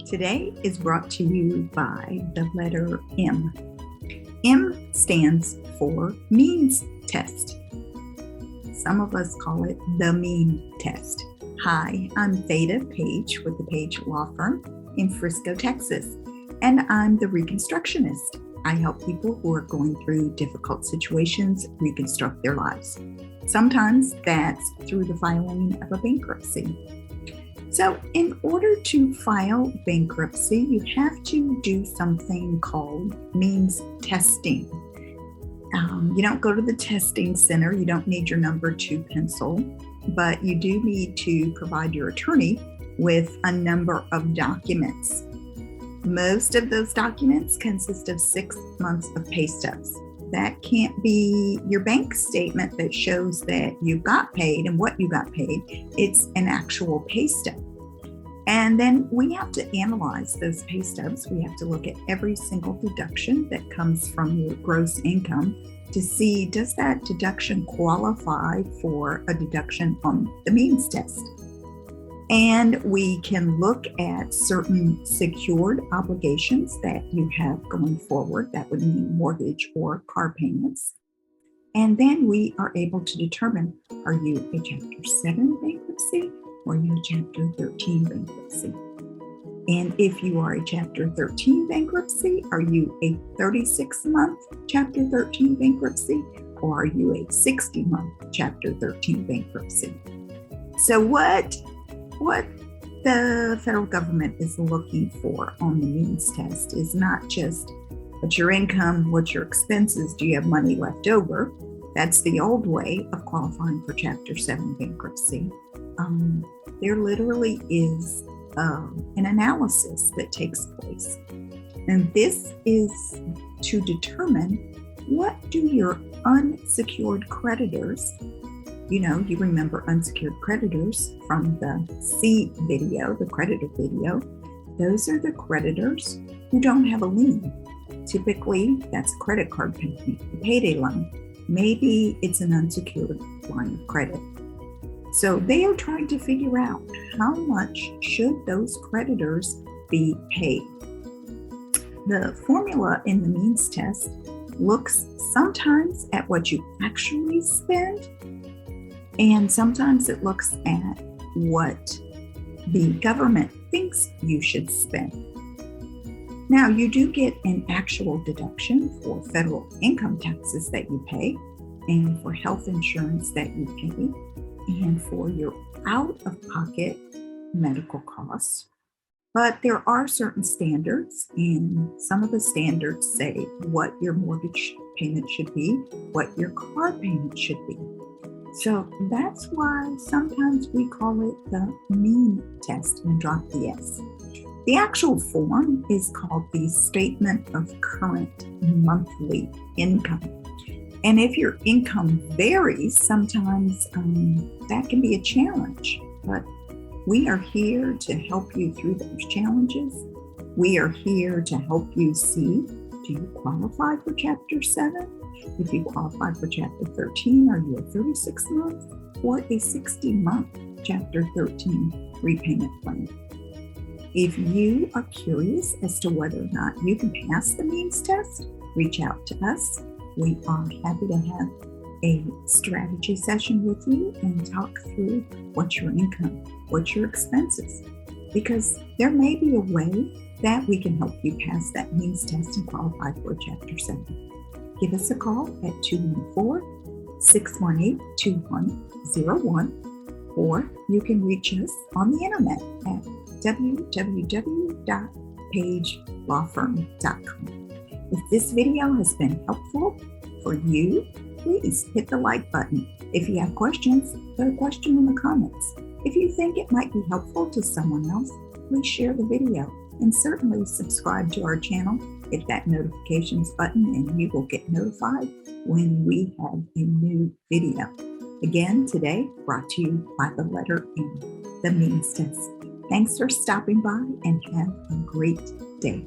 Today is brought to you by the letter M. M stands for means test. Some of us call it the mean test. Hi, I'm Theta Page with the Page Law Firm in Frisco, Texas, and I'm the Reconstructionist. I help people who are going through difficult situations reconstruct their lives. Sometimes that's through the filing of a bankruptcy. So in order to file bankruptcy, you have to do something called means testing. You don't go to the testing center. You don't need your number 2 pencil, but you do need to provide your attorney with a number of documents. Most of those documents consist of 6 months of pay stubs. That can't be your bank statement that shows that you got paid and what you got paid. It's an actual pay stub. And then we have to analyze those pay stubs. We have to look at every single deduction that comes from your gross income to see, does that deduction qualify for a deduction on the means test? And we can look at certain secured obligations that you have going forward. That would mean mortgage or car payments. And then we are able to determine, are you a Chapter 7 bankruptcy or are you a Chapter 13 bankruptcy? And if you are a Chapter 13 bankruptcy, are you a 36-month Chapter 13 bankruptcy or are you a 60-month Chapter 13 bankruptcy? So what the federal government is looking for on the means test is not just what's your income, what's your expenses, do you have money left over? That's the old way of qualifying for Chapter 7 bankruptcy. There literally is an analysis that takes place. And this is to determine, what do your unsecured creditors, you remember unsecured creditors from the C video, the creditor video. Those are the creditors who don't have a lien. Typically, that's a credit card payment, a payday loan. Maybe it's an unsecured line of credit. So they are trying to figure out how much should those creditors be paid. The formula in the means test looks sometimes at what you actually spend, and sometimes it looks at what the government thinks you should spend. Now, you do get an actual deduction for federal income taxes that you pay, and for health insurance that you pay, and for your out-of-pocket medical costs. But there are certain standards, and some of the standards say what your mortgage payment should be, what your car payment should be. So that's why sometimes we call it the mean test and drop the S. The actual form is called the Statement of Current Monthly Income. And if your income varies, sometimes that can be a challenge. But we are here to help you through those challenges. We are here to help you see, do you qualify for Chapter 7? If you qualify for Chapter 13, are you a 36-month or a 60-month Chapter 13 repayment plan? If you are curious as to whether or not you can pass the means test, reach out to us. We are happy to have a strategy session with you and talk through what's your income, what's your expenses, because there may be a way that we can help you pass that means test and qualify for Chapter 7. Give us a call at 214-618-2101, or you can reach us on the internet at www.pagelawfirm.com. If this video has been helpful for you, please hit the like button. If you have questions, put a question in the comments. If you think it might be helpful to someone else, please share the video, and certainly subscribe to our channel. Hit that notifications button and you will get notified when we have a new video. Again, today brought to you by the letter M, the means test. Thanks for stopping by and have a great day.